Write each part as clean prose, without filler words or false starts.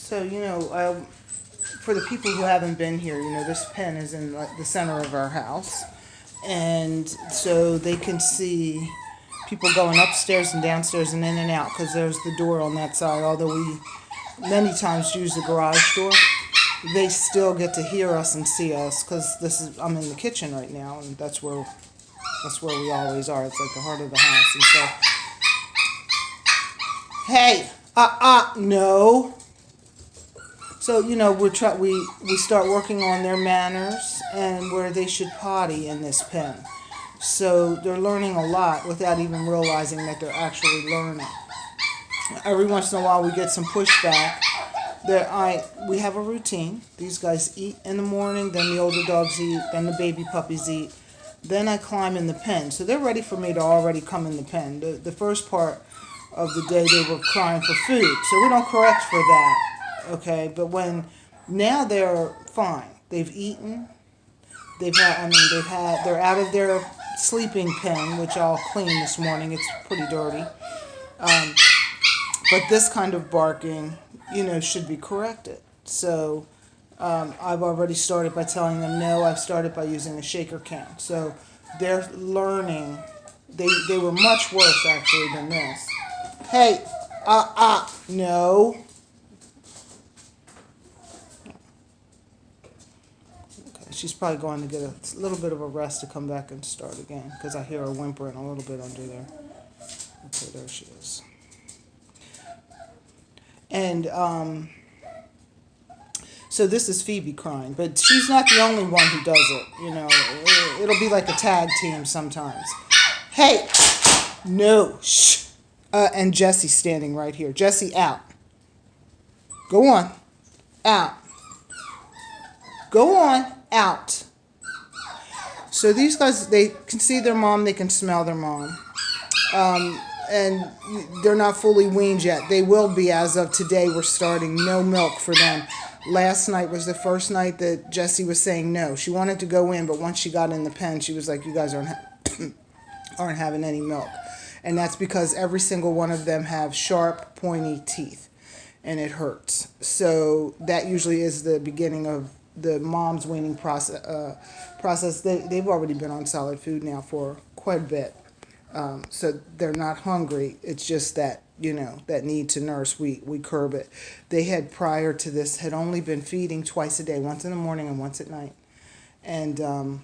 So, for the people who haven't been here, this pen is in like the center of our house. And so they can see people going upstairs and downstairs and in and out because there's the door on that side. Although we many times use the garage door, they still get to hear us and see us because I'm in the kitchen right now, and that's where we always are. It's like the heart of the house. And so, hey, no. So, we start working on their manners and where they should potty in this pen. So they're learning a lot without even realizing that they're actually learning. Every once in a while we get some pushback. We have a routine. These guys eat in the morning, then the older dogs eat, then the baby puppies eat. Then I climb in the pen. So they're ready for me to already come in the pen. The first part of the day they were crying for food. So we don't correct for that. Okay, but now they're fine. They've eaten. They're out of their sleeping pen, which I'll clean this morning. It's pretty dirty. But this kind of barking, should be corrected. So I've already started by telling them no. I've started by using a shaker can. So they're learning. They were much worse actually than this. Hey, no. Okay, she's probably going to get a little bit of a rest to come back and start again because I hear her whimpering a little bit under there. Okay, there she is. And so this is Phoebe crying, but she's not the only one who does it. It'll be like a tag team sometimes. Hey, no, shh. And Jesse's standing right here. Jesse, out. Go on, out. Go on, out. So these guys, they can see their mom, they can smell their mom. And they're not fully weaned yet. They will be as of today. We're starting no milk for them. Last night was the first night that Jessie was saying no. She wanted to go in, but once she got in the pen, she was like, you guys aren't having any milk. And that's because every single one of them have sharp, pointy teeth, and it hurts. So that usually is the beginning of the mom's weaning process. They've already been on solid food now for quite a bit. So they're not hungry. It's just that, that need to nurse, we curb it. They had, prior to this, had only been feeding twice a day, once in the morning and once at night. And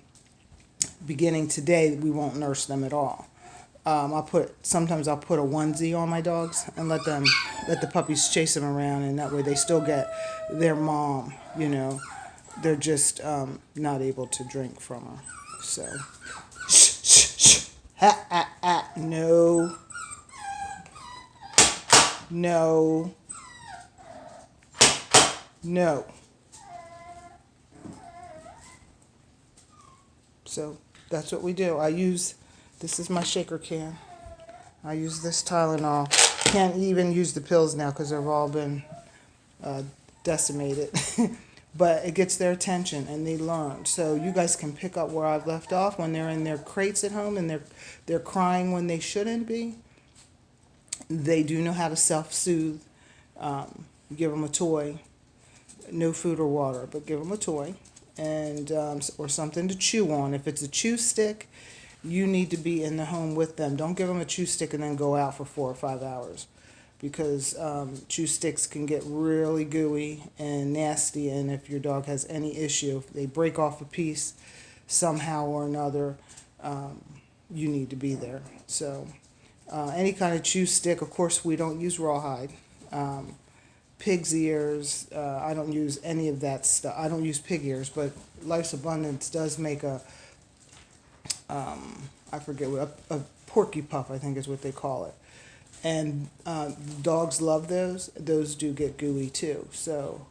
beginning today, we won't nurse them at all. Sometimes I'll put a onesie on my dogs and let the puppies chase them around, and that way they still get their mom, They're just not able to drink from her. So, shh. No. So that's what we do. This is my shaker can. I use this Tylenol. Can't even use the pills now because they've all been decimated. But it gets their attention and they learn. So you guys can pick up where I've left off when they're in their crates at home and they're crying when they shouldn't be. They do know how to self-soothe. Give them a toy. No food or water, but give them a toy and or something to chew on. If it's a chew stick, you need to be in the home with them. Don't give them a chew stick and then go out for 4 or 5 hours. Because chew sticks can get really gooey and nasty, and if your dog has any issue, if they break off a piece somehow or another, you need to be there. So any kind of chew stick, of course we don't use rawhide. Pig's ears, I don't use any of that stuff. I don't use pig ears, but Life's Abundance does make I forget what, a porky puff, I think is what they call it. And dogs love those. Those do get gooey too. So,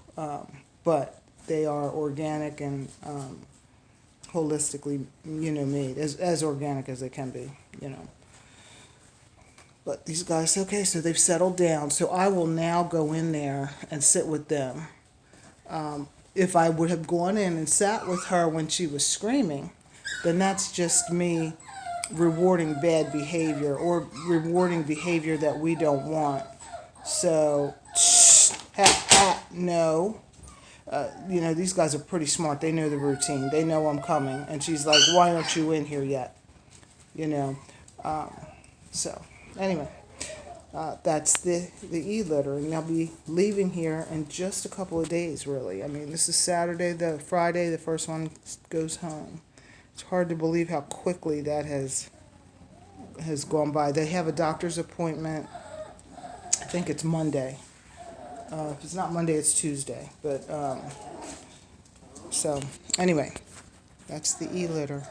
but they are organic and holistically, made as organic as they can be, But these guys, okay, so they've settled down. So I will now go in there and sit with them. If I would have gone in and sat with her when she was screaming, then that's just me rewarding bad behavior or rewarding behavior that we don't want. So, No. These guys are pretty smart. They know the routine. They know I'm coming. And she's like, why aren't you in here yet? You know. Um, so, anyway, that's the e-litter. And I'll be leaving here in just a couple of days, really. I mean, this is Saturday, the Friday, the first one goes home. It's hard to believe how quickly that has gone by. They have a doctor's appointment. I think it's Monday. If it's not Monday, it's Tuesday. But so anyway, that's the e-litter.